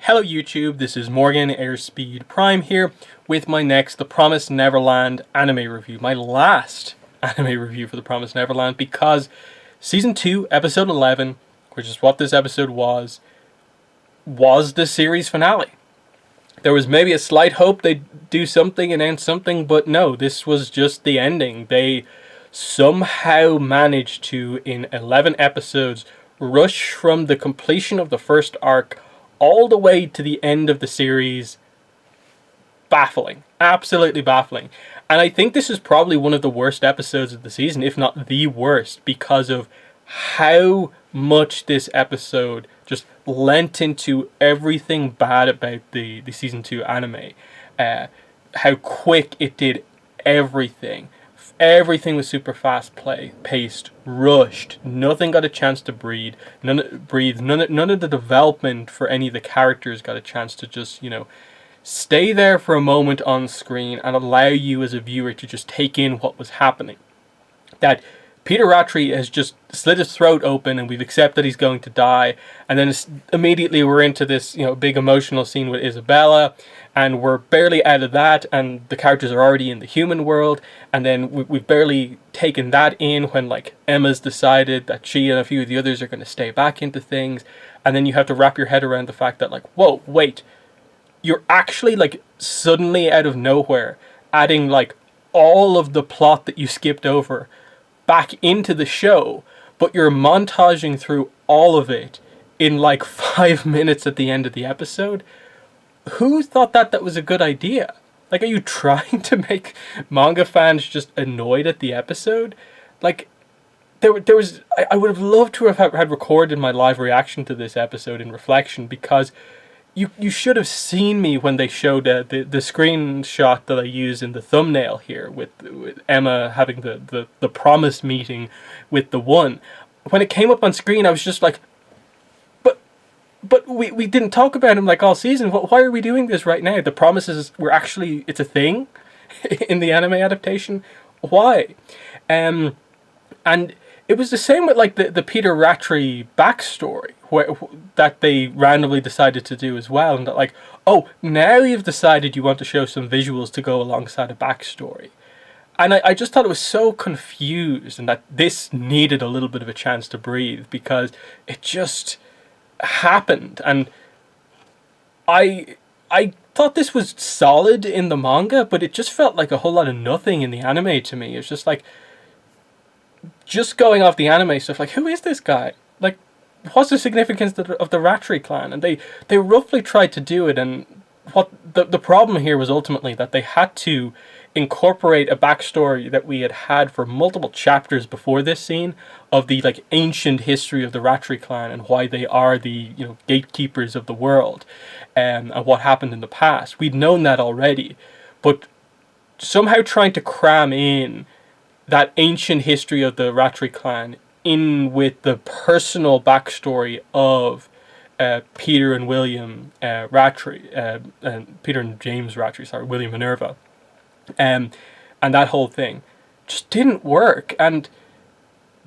Hello YouTube, this is Morgan Airspeed Prime here with my next The Promised Neverland anime review. My last anime review for The Promised Neverland, because Season 2, Episode 11, which is what this episode was the series finale. There was maybe a slight hope they'd do something and end something, but no, this was just the ending. They somehow managed to, in 11 episodes, rush from the completion of the first arc all the way to the end of the series. Baffling. Absolutely baffling. And I think this is probably one of the worst episodes of the season, if not the worst, because of how much this episode just lent into everything bad about the Season 2 anime. How quick it did everything. Everything was super paced, rushed. Nothing got a chance to breathe. None of the development for any of the characters got a chance to just, stay there for a moment on screen and allow you as a viewer to just take in what was happening. That Peter Ratri has just slit his throat open and we've accepted he's going to die, and then immediately we're into this big emotional scene with Isabella, and we're barely out of that and the characters are already in the human world, and then we've barely taken that in when Emma's decided that she and a few of the others are going to stay back into things, and then you have to wrap your head around the fact that whoa, wait, you're actually suddenly out of nowhere adding all of the plot that you skipped over back into the show, but you're montaging through all of it in 5 minutes at the end of the episode. Who thought that was a good idea? Are you trying to make manga fans just annoyed at the episode? There was I would have loved to have had recorded my live reaction to this episode in reflection, because you should have seen me when they showed the screenshot that I use in the thumbnail here with Emma having the promise meeting with the One. When it came up on screen, I was just like, but we didn't talk about him all season. Why are we doing this right now? The promises were actually, it's a thing in the anime adaptation. Why? And it was the same with the Peter Ratri backstory that they randomly decided to do as well, and that oh, now you've decided you want to show some visuals to go alongside a backstory. And I just thought it was so confused, and that this needed a little bit of a chance to breathe, because it just happened. And I thought this was solid in the manga, but it just felt like a whole lot of nothing in the anime to me. It's just just going off the anime stuff, who is this guy? What's the significance of the Ratri clan? And they roughly tried to do it, and what the problem here was ultimately that they had to incorporate a backstory that we had for multiple chapters before this scene, of the ancient history of the Ratri clan and why they are the gatekeepers of the world, and what happened in the past. We'd known that already, but somehow trying to cram in that ancient history of the Ratri clan in with the personal backstory of Peter and William Ratri, and Peter and James Ratri, sorry, William Minerva, and that whole thing just didn't work, and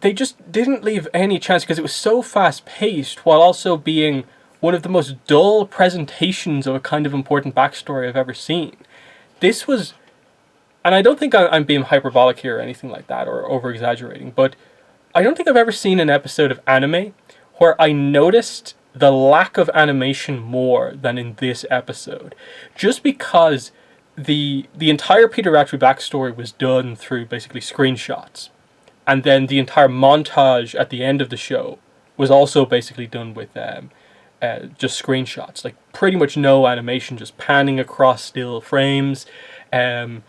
they just didn't leave any chance, because it was so fast paced while also being one of the most dull presentations of a kind of important backstory I've ever seen. This was, and I don't think I'm being hyperbolic here or anything like that, or over exaggerating, but I don't think I've ever seen an episode of anime where I noticed the lack of animation more than in this episode. Just because the entire Peter Ratri backstory was done through basically screenshots. And then the entire montage at the end of the show was also basically done with just screenshots. Pretty much no animation, just panning across still frames, then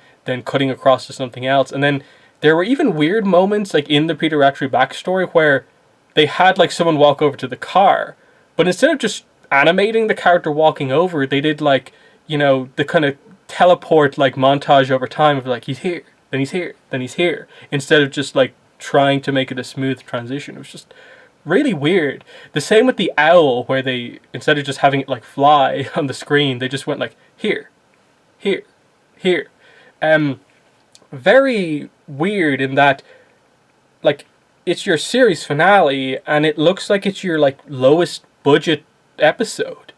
cutting across to something else. And then there were even weird moments in the Peter Ratri backstory where they had someone walk over to the car, but instead of just animating the character walking over, they did the kind of teleport montage over time of he's here, then he's here, then he's here, instead of just trying to make it a smooth transition. It was just really weird. The same with the owl, where they, instead of just having it fly on the screen, they just went here, here, here. Very weird in that it's your series finale and it looks like it's your lowest budget episode.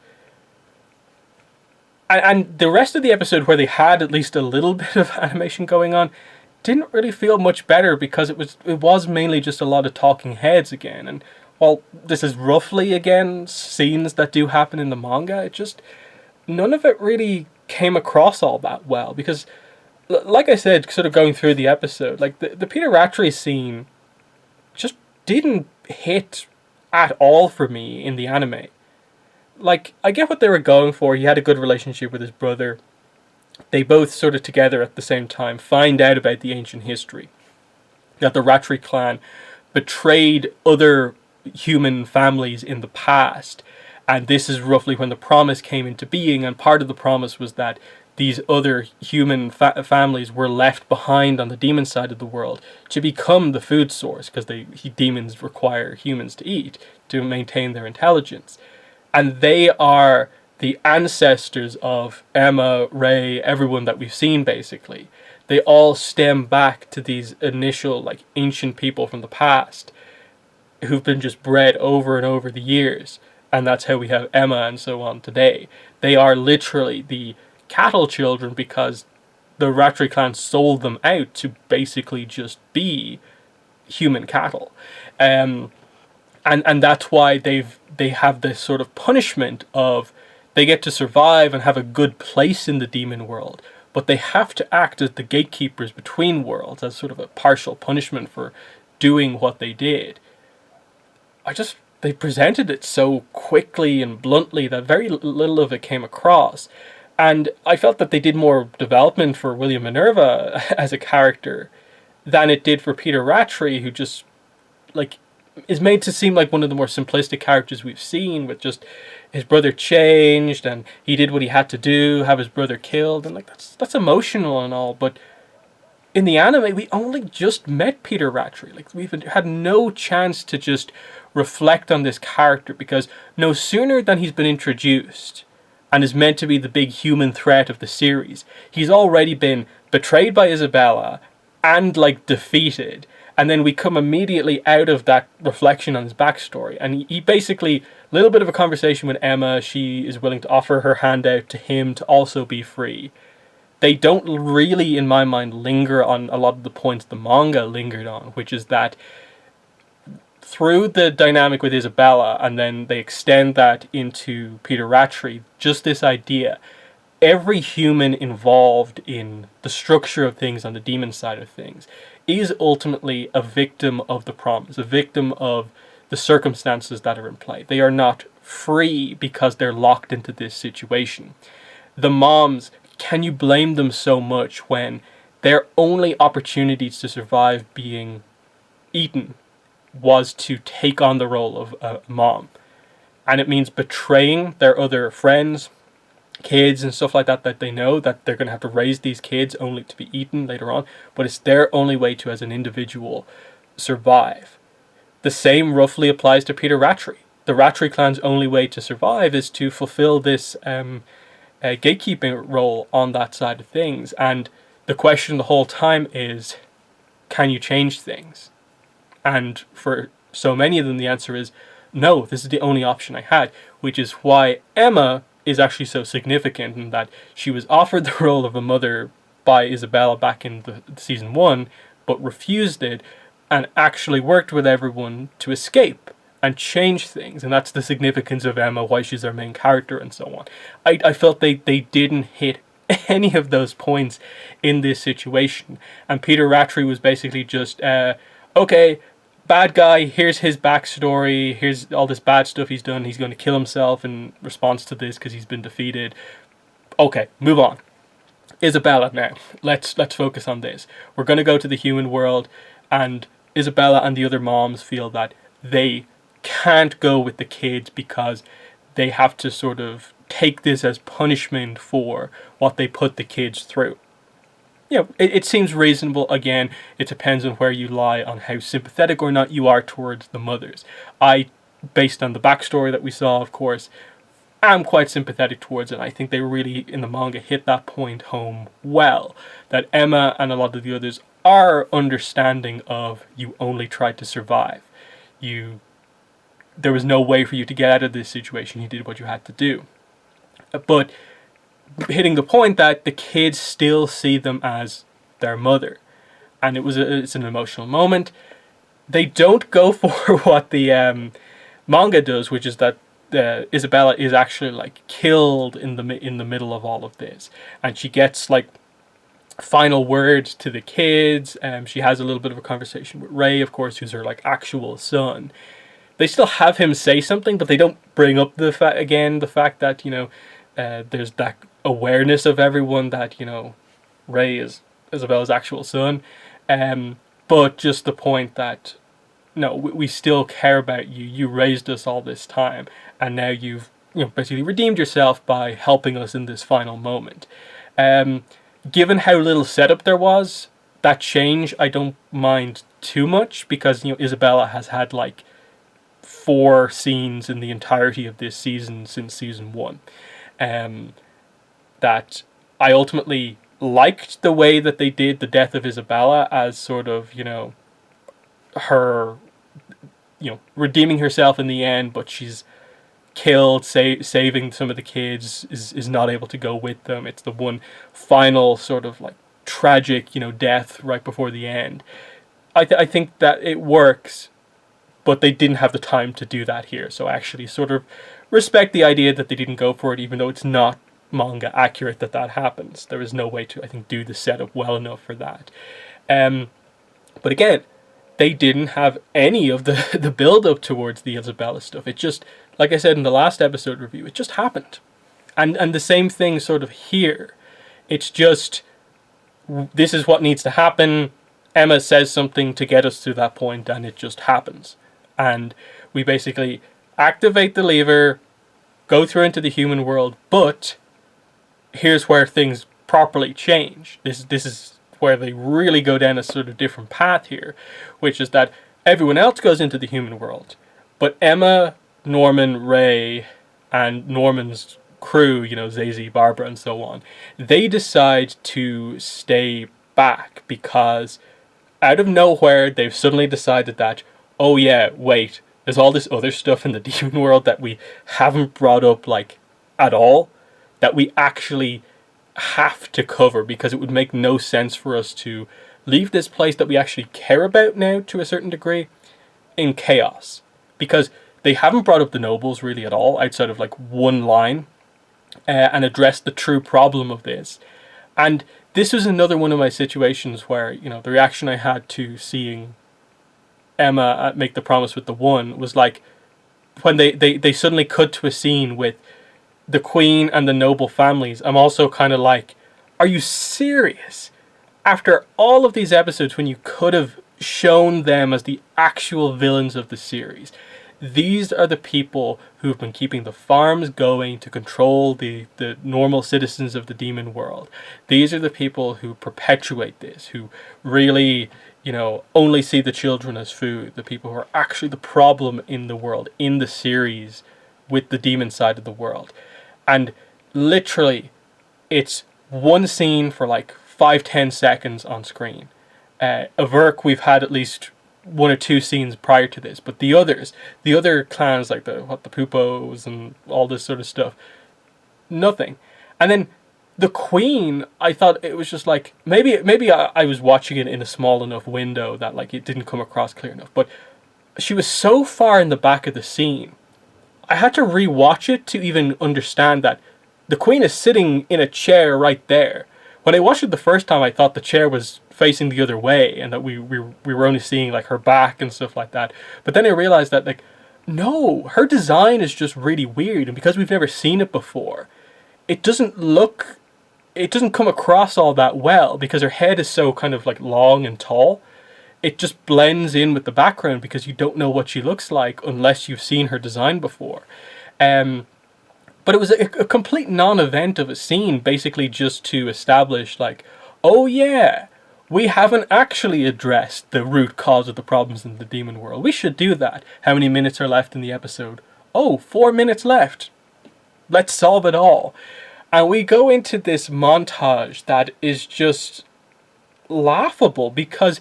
And the rest of the episode, where they had at least a little bit of animation going on, didn't really feel much better, because it was mainly just a lot of talking heads again. And while this is roughly again scenes that do happen in the manga, it just, none of it really came across all that well, because like I said, sort of going through the episode, like the Peter Ratri scene just didn't hit at all for me in the anime. Like, I get what they were going for. He had a good relationship with his brother. They both sort of together at the same time find out about the ancient history, that the Ratri clan betrayed other human families in the past. And this is roughly when the promise came into being. And part of the promise was that these other human families were left behind on the demon side of the world to become the food source, because demons require humans to eat to maintain their intelligence. And they are the ancestors of Emma, Ray, everyone that we've seen, basically. They all stem back to these initial, like, ancient people from the past who've been just bred over and over the years. And that's how we have Emma and so on today. They are literally the cattle children, because the Ratri clan sold them out to basically just be human cattle. And that's why they have this sort of punishment of, they get to survive and have a good place in the demon world, but they have to act as the gatekeepers between worlds, as sort of a partial punishment for doing what they did. They presented it so quickly and bluntly that very little of it came across. And I felt that they did more development for William Minerva as a character than it did for Peter Ratri, who just, like, is made to seem like one of the more simplistic characters we've seen, with just his brother changed and he did what he had to do, have his brother killed, and like that's emotional and all, but in the anime we only just met Peter Ratri. Like, we've had no chance to just reflect on this character, because no sooner than he's been introduced and is meant to be the big human threat of the series, he's already been betrayed by Isabella and, like, defeated. And then we come immediately out of that reflection on his backstory. And he basically, a little bit of a conversation with Emma. She is willing to offer her hand out to him to also be free. They don't really, in my mind, linger on a lot of the points the manga lingered on, which is that through the dynamic with Isabella, and then they extend that into Peter Ratri, just this idea, every human involved in the structure of things on the demon side of things is ultimately a victim of the promise, a victim of the circumstances that are in play. They are not free because they're locked into this situation. The moms, can you blame them so much when their only opportunities to survive being eaten was to take on the role of a mom? And it means betraying their other friends, kids and stuff like that, that they know that they're going to have to raise these kids only to be eaten later on, but it's their only way to, as an individual, survive. The same roughly applies to Peter Ratri. The Ratri clan's only way to survive is to fulfill this gatekeeping role on that side of things. And the question the whole time is, can you change things? And for so many of them, the answer is no, this is the only option I had, which is why Emma is actually so significant, in that she was offered the role of a mother by Isabella back in the season 1, but refused it, and actually worked with everyone to escape and change things. And that's the significance of Emma, why she's our main character and so on. I felt they didn't hit any of those points in this situation, and Peter Ratri was basically just okay, bad guy, here's his backstory, here's all this bad stuff he's done, he's going to kill himself in response to this because he's been defeated. Okay, move on. Isabella now. Let's focus on this. We're going to go to the human world, and Isabella and the other moms feel that they can't go with the kids because they have to sort of take this as punishment for what they put the kids through. You know, it seems reasonable. Again, it depends on where you lie on how sympathetic or not you are towards the mothers. I, based on the backstory that we saw, of course, am quite sympathetic towards it. I think they really, in the manga, hit that point home well. That Emma and a lot of the others are understanding of, you only tried to survive. There was no way for you to get out of this situation. You did what you had to do. But hitting the point that the kids still see them as their mother. And it's an emotional moment. They don't go for what the manga does, which is that Isabella is actually like killed in the middle of all of this, and she gets like final words to the kids. She has a little bit of a conversation with Ray, of course, who's her like actual son. They still have him say something, but they don't bring up the fact that there's that awareness of everyone that Ray is Isabella's actual son. But just the point that no, we still care about you. You raised us all this time, and now you've basically redeemed yourself by helping us in this final moment. Given how little setup there was, that change I don't mind too much, because Isabella has had like 4 scenes in the entirety of this season since season 1. That I ultimately liked the way that they did the death of Isabella as sort of her redeeming herself in the end, but she's killed, saving some of the kids, is not able to go with them. It's the one final sort of like tragic death right before the end. I think that it works, but they didn't have the time to do that here, so I actually sort of respect the idea that they didn't go for it, even though it's not manga accurate that happens. There is no way to, I think, do the setup well enough for that. But again, they didn't have any of the build up towards the Isabella stuff. It just, like I said in the last episode review, it just happened. And the same thing sort of here. It's just, this is what needs to happen. Emma says something to get us to that point, and it just happens. And we basically activate the lever, go through into the human world, but here's where things properly change. This is where they really go down a sort of different path here, which is that everyone else goes into the human world, but Emma, Norman, Ray, and Norman's crew, Zazie, Barbara, and so on, they decide to stay back because out of nowhere they've suddenly decided that, oh yeah, wait, there's all this other stuff in the demon world that we haven't brought up like at all, that we actually have to cover, because it would make no sense for us to leave this place that we actually care about now to a certain degree in chaos, because they haven't brought up the nobles really at all outside of like one line, and addressed the true problem of this. And this was another one of my situations where the reaction I had to seeing Emma make the promise with the one was like when they suddenly cut to a scene with the queen and the noble families. I'm also kind of like, are you serious? After all of these episodes, when you could have shown them as the actual villains of the series, these are the people who've been keeping the farms going to control the normal citizens of the demon world. These are the people who perpetuate this, who really, only see the children as food, the people who are actually the problem in the world, in the series, with the demon side of the world. And literally, it's one scene for like 5-10 seconds on screen. Averk, we've had at least 1 or 2 scenes prior to this, but the other clans like the Pupos and all this sort of stuff, nothing. And then the queen, I thought it was just like, maybe I was watching it in a small enough window that like it didn't come across clear enough, but she was so far in the back of the scene, I had to re-watch it to even understand that the queen is sitting in a chair right there. When I watched it the first time, I thought the chair was facing the other way and that we were only seeing like her back and stuff like that. But then I realized that like, no, her design is just really weird, and because we've never seen it before, it doesn't come across all that well, because her head is so kind of like long and tall. It just blends in with the background because you don't know what she looks like unless you've seen her design before. But it was a complete non-event of a scene, basically just to establish like, oh yeah, we haven't actually addressed the root cause of the problems in the demon world. We should do that. How many minutes are left in the episode? Oh, 4 minutes left. Let's solve it all. And we go into this montage that is just laughable, because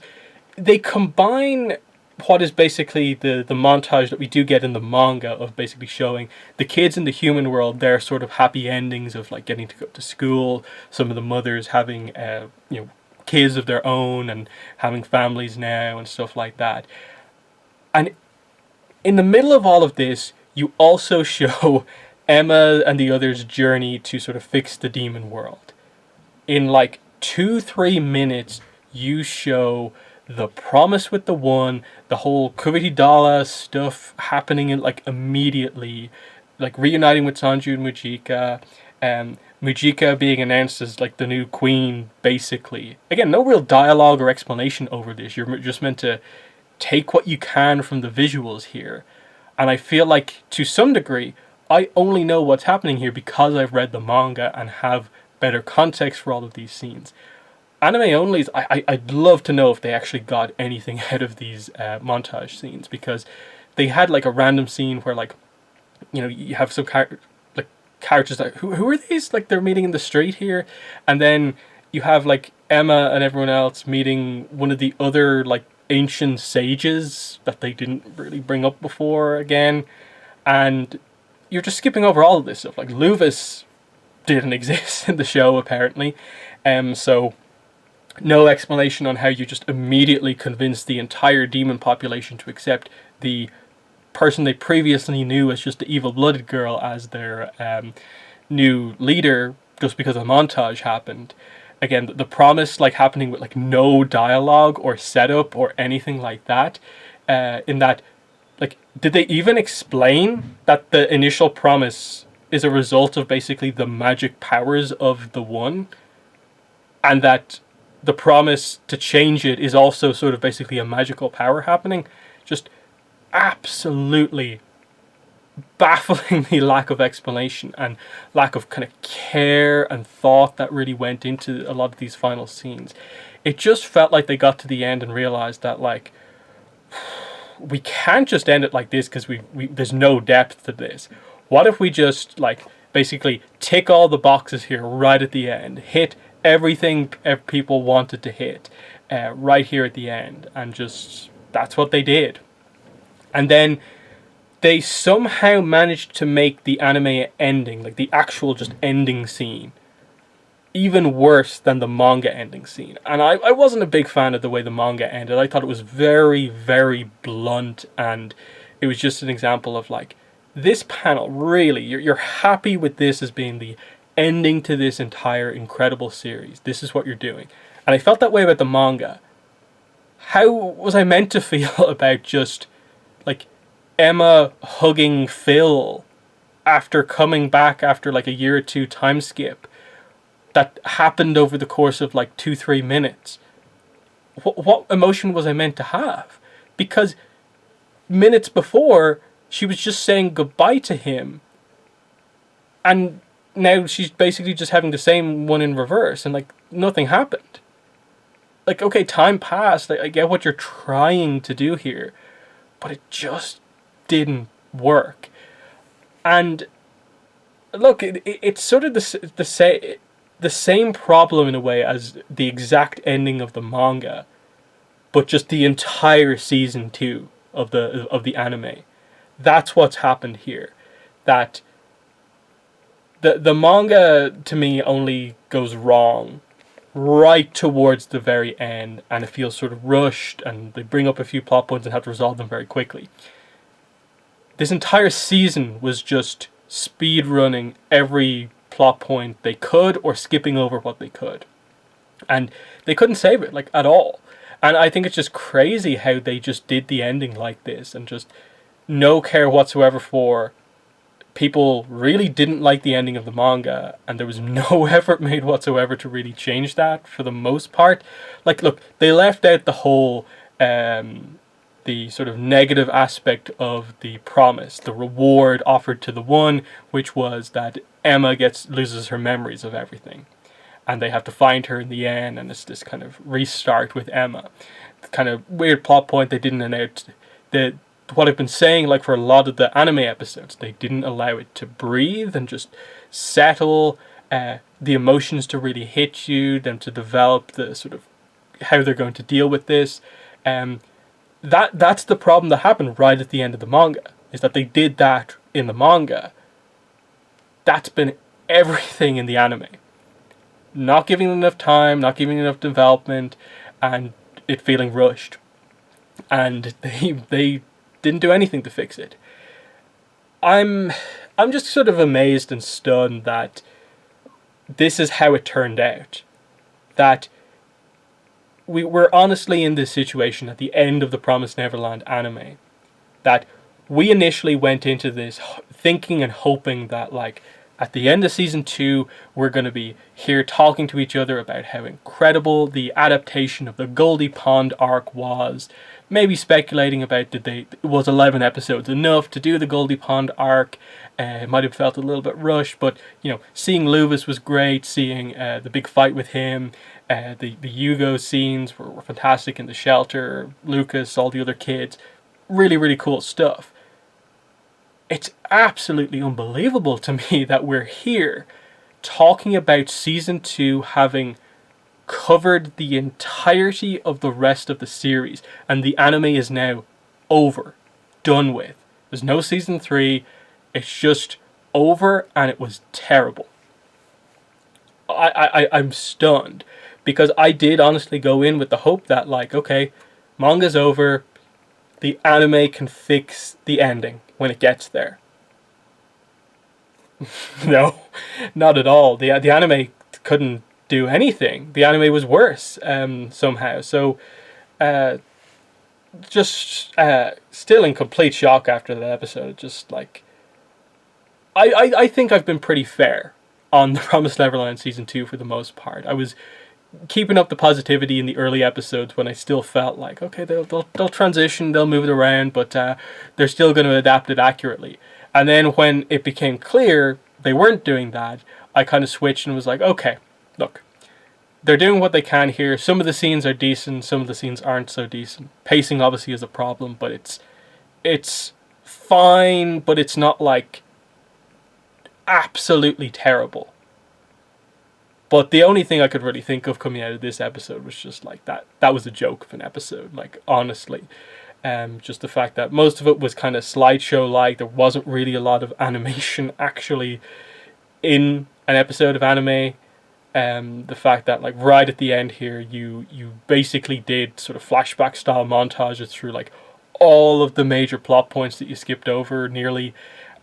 they combine what is basically the montage that we do get in the manga of basically showing the kids in the human world, their sort of happy endings of like getting to go to school, some of the mothers having kids of their own and having families now and stuff like that. And in the middle of all of this, you also show Emma and the others' journey to sort of fix the demon world. In like 2-3 minutes, you show the promise with the one, the whole Kubitidala stuff happening in like immediately, like reuniting with Sanju and Mujika, Mujika being announced as like the new queen, basically. Again, no real dialogue or explanation over this. You're just meant to take what you can from the visuals here. And I feel like, to some degree, I only know what's happening here because I've read the manga and have better context for all of these scenes. Anime onlys, I'd love to know if they actually got anything out of these montage scenes, because they had like a random scene where like, you have some characters that, who are these? Like, they're meeting in the street here, and then you have like Emma and everyone else meeting one of the other like ancient sages that they didn't really bring up before again, and you're just skipping over all of this stuff. Like, Luvis didn't exist in the show apparently, so no explanation on how you just immediately convince the entire demon population to accept the person they previously knew as just the evil-blooded girl as their new leader, just because a montage happened. Again, the promise like happening with like no dialogue or setup or anything like that. In that, like, did they even explain that the initial promise is a result of basically the magic powers of the one, and that the promise to change it is also sort of basically a magical power happening? Just absolutely bafflingly lack of explanation and lack of kind of care and thought that really went into a lot of these final scenes. It just felt like they got to the end and realized that, like, we can't just end it like this because we there's no depth to this. What if we just like basically tick all the boxes here right at the end, hit everything people wanted to hit right here at the end, and just that's what they did. And then they somehow managed to make the anime ending, like the actual just ending scene, even worse than the manga ending scene. And I wasn't a big fan of the way the manga ended. I thought it was very, very blunt, and it was just an example of like, this panel, really, you're happy with this as being the ending to this entire incredible series. This is what you're doing. And I felt that way about the manga. How was I meant to feel about just like Emma hugging Phil after coming back after like a year or two time skip that happened over the course of like 2-3 minutes? What emotion was I meant to have? Because minutes before, she was just saying goodbye to him, and now she's basically just having the same one in reverse, and like nothing happened. Like, okay, time passed, I get what you're trying to do here, but it just didn't work. And look, it's sort of the same problem in a way as the exact ending of the manga, but just the entire season 2 of the anime. That's what's happened here. That the manga to me only goes wrong right towards the very end, and it feels sort of rushed, and they bring up a few plot points and have to resolve them very quickly. This entire season was just speed running every plot point they could, or skipping over what they could, and they couldn't save it like at all. And I think it's just crazy how they just did the ending like this, and just no care whatsoever for people really didn't like the ending of the manga, and there was no effort made whatsoever to really change that for the most part. Like, look, they left out the whole the sort of negative aspect of the promise, the reward offered to the one, which was that Emma loses her memories of everything, and they have to find her in the end, and it's this kind of restart with Emma. The kind of weird plot point they didn't announce. What I've been saying, like, for a lot of the anime episodes, they didn't allow it to breathe and just settle, the emotions to really hit you, them to develop the sort of how they're going to deal with this. that's the problem that happened right at the end of the manga, is that they did that in the manga. That's been everything in the anime. Not giving enough time, not giving enough development, and it feeling rushed. And they didn't do anything to fix it. I'm just sort of amazed and stunned that this is how it turned out. That we were honestly in this situation at the end of the Promised Neverland anime. That we initially went into this thinking and hoping that, like, at the end of season 2, we're going to be here talking to each other about how incredible the adaptation of the Goldie Pond arc was. Maybe speculating about was 11 episodes enough to do the Goldie Pond arc. It might have felt a little bit rushed, but seeing Luvis was great. Seeing the big fight with him, the Yugo scenes were fantastic in the shelter. Lucas, all the other kids, really, really cool stuff. It's absolutely unbelievable to me that we're here talking about season 2 having covered the entirety of the rest of the series, and the anime is now over, done with. There's no season 3, it's just over, and it was terrible. I'm stunned, because I did honestly go in with the hope that, like, okay, manga's over, the anime can fix the ending when it gets there. No, not at all. The anime couldn't do anything. The anime was worse somehow. So, just still in complete shock after that episode. Just like, I think I've been pretty fair on the Promised Neverland season 2 for the most part. I was keeping up the positivity in the early episodes when I still felt like, okay, they'll transition, they'll move it around, but they're still going to adapt it accurately. And then when it became clear they weren't doing that, I kind of switched and was like, okay, look, they're doing what they can here. Some of the scenes are decent, some of the scenes aren't so decent. Pacing obviously is a problem, but it's fine, but it's not like absolutely terrible. But the only thing I could really think of coming out of this episode was just like that was a joke of an episode, like, honestly. Just the fact that most of it was kind of slideshow-like. There wasn't really a lot of animation actually in an episode of anime. The fact that, like, right at the end here, you basically did sort of flashback-style montages through, like, all of the major plot points that you skipped over nearly,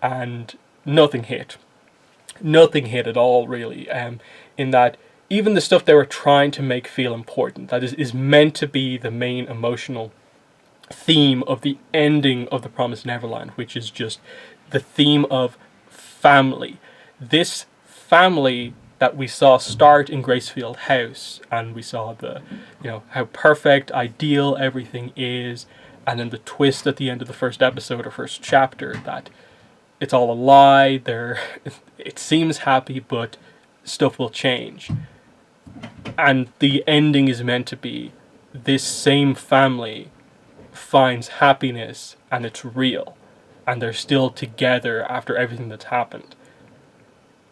and nothing hit. Nothing hit at all, really. In that even the stuff they were trying to make feel important, that is meant to be the main emotional theme of the ending of The Promised Neverland, which is just the theme of family. This family that we saw start in Gracefield House, and we saw the, how perfect, ideal everything is, and then the twist at the end of the first episode or first chapter that it's all a lie. It seems happy, but stuff will change. And the ending is meant to be this same family finds happiness and it's real, and they're still together after everything that's happened.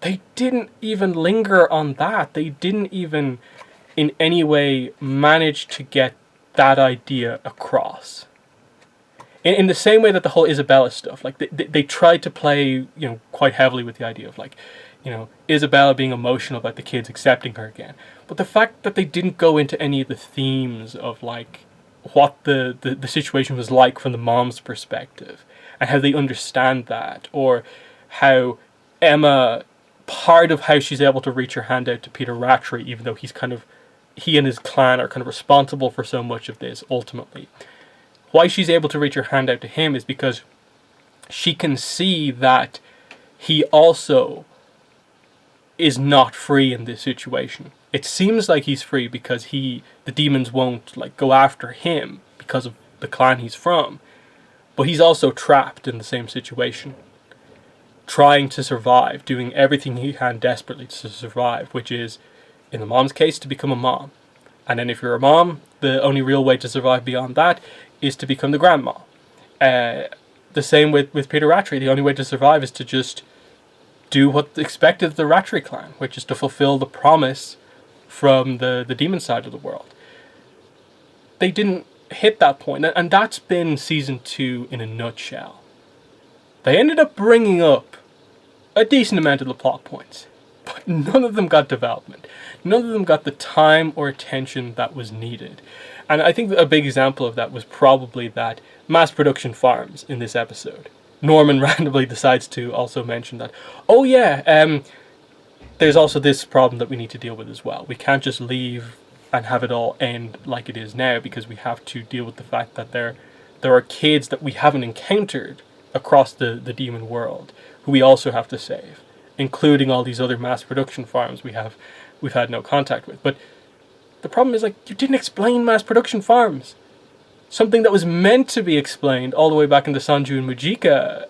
They didn't even linger on that. They didn't even in any way manage to get that idea across. In the same way that the whole Isabella stuff, like, they tried to play, quite heavily with the idea of, like, Isabella being emotional about the kids accepting her again. But the fact that they didn't go into any of the themes of, like, what the situation was like from the mom's perspective, and how they understand that, or how Emma, part of how she's able to reach her hand out to Peter Ratri, even though he and his clan are kind of responsible for so much of this ultimately. Why she's able to reach her hand out to him is because she can see that he also is not free in this situation. It seems like he's free because the demons won't, like, go after him because of the clan he's from. But he's also trapped in the same situation, trying to survive, doing everything he can desperately to survive, which is, in the mom's case, to become a mom. And then if you're a mom, the only real way to survive beyond that is to become the grandma. The same with Peter Ratri. The only way to survive is to just do what's expected of the Ratri clan, which is to fulfill the promise from the demon side of the world. They didn't hit that point, and that's been season 2 in a nutshell. They ended up bringing up a decent amount of the plot points, but none of them got development. None of them got the time or attention that was needed. And I think that a big example of that was probably that mass production farms in this episode. Norman randomly decides to also mention that, oh yeah, there's also this problem that we need to deal with as well. We can't just leave and have it all end like it is now, because we have to deal with the fact that there are kids that we haven't encountered across the demon world who we also have to save, including all these other mass production farms we've had no contact with. But the problem is, like, you didn't explain mass production farms. Something that was meant to be explained all the way back in the Sanju and Mujika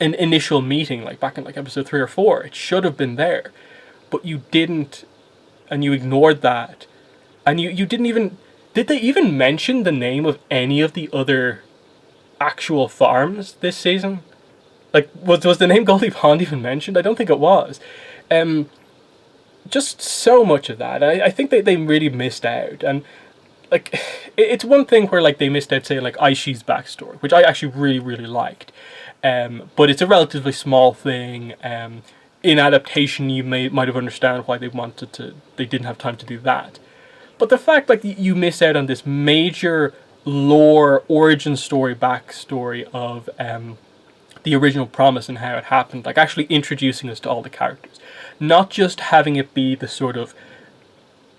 an initial meeting, like back in like episode 3 or 4. It should have been there, but you didn't, and you ignored that. And you didn't even... Did they even mention the name of any of the other actual farms this season? Like, was the name Goldie Pond even mentioned? I don't think it was. Just so much of that. I think they really missed out. And like, it's one thing where like they missed out saying like Aishi's backstory, which I actually really, really liked. But it's a relatively small thing. In adaptation, you might have understand why they didn't have time to do that. But the fact like you miss out on this major lore, origin story, backstory of the original Promise and how it happened, like actually introducing us to all the characters, not just having it be the sort of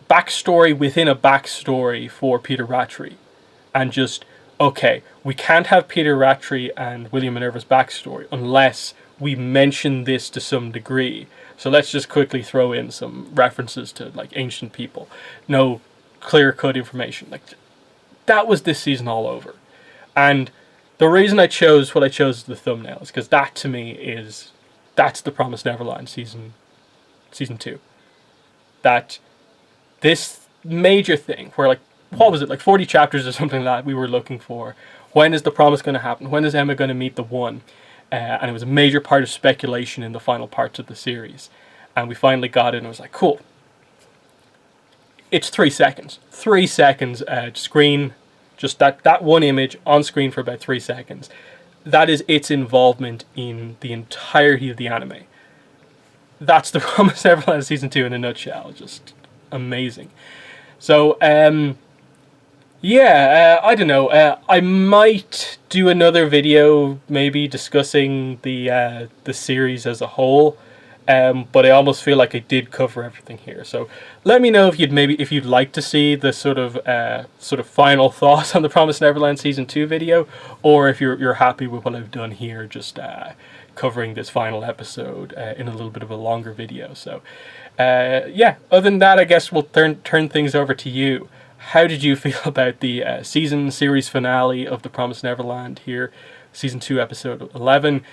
backstory within a backstory for Peter Ratri, and just, okay, we can't have Peter Ratri and William Minerva's backstory unless we mention this to some degree. So let's just quickly throw in some references to like ancient people. No clear-cut information. Like, that was this season all over. And the reason I chose what I chose as the thumbnail is because that to me that's the Promised Neverland season 2. That this major thing where, like, what was it, like 40 chapters or something like that we were looking for. When is the promise going to happen? When is Emma going to meet the one? And it was a major part of speculation in the final parts of the series. And we finally got it, and I was like, cool. It's 3 seconds. 3 seconds screen, just that one image on screen for about 3 seconds. That is its involvement in the entirety of the anime. That's the Promised Neverland Season 2 in a nutshell. Just amazing. So, yeah, I don't know. I might do another video, maybe discussing the series as a whole. But I almost feel like I did cover everything here. So let me know if you'd like to see the sort of final thoughts on the Promised Neverland Season 2 video, or if you're happy with what I've done here, just covering this final episode in a little bit of a longer video. So yeah, other than that, I guess we'll turn things over to you. How did you feel about the series finale of The Promised Neverland here, Season 2, Episode 11?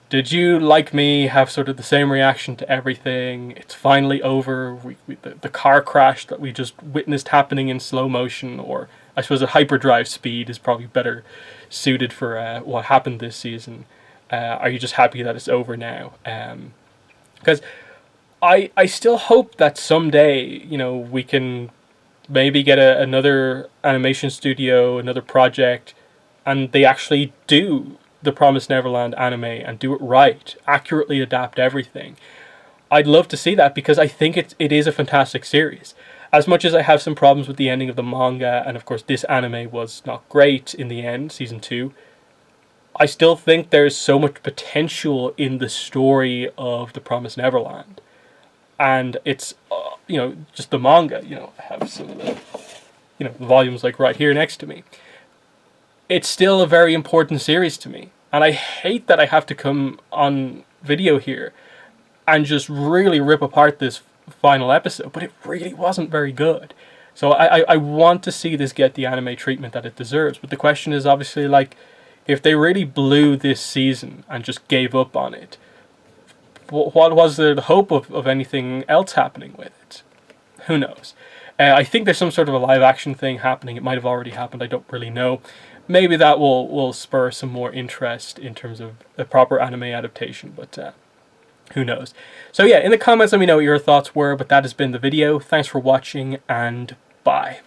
Did you, like me, have sort of the same reaction to everything? It's finally over. The car crash that we just witnessed happening in slow motion, or I suppose at hyperdrive speed, is probably better suited for what happened this season. Are you just happy that it's over now? Because I still hope that someday, we can maybe get another animation studio, another project, and they actually do the Promised Neverland anime and do it right, accurately adapt everything. I'd love to see that, because I think it is a fantastic series. As much as I have some problems with the ending of the manga, and of course this anime was not great in the end, Season 2, I still think there's so much potential in the story of the Promised Neverland. And it's, just the manga, I have some of the, volumes like right here next to me. It's still a very important series to me. And I hate that I have to come on video here and just really rip apart this final episode, but it really wasn't very good. So I want to see this get the anime treatment that it deserves. But the question is obviously, like, if they really blew this season and just gave up on it, what was the hope of anything else happening with it? Who knows? I think there's some sort of a live action thing happening. It might have already happened. I don't really know. Maybe that will spur some more interest in terms of a proper anime adaptation, but who knows? So yeah, in the comments let me know what your thoughts were, but that has been the video. Thanks for watching, and bye.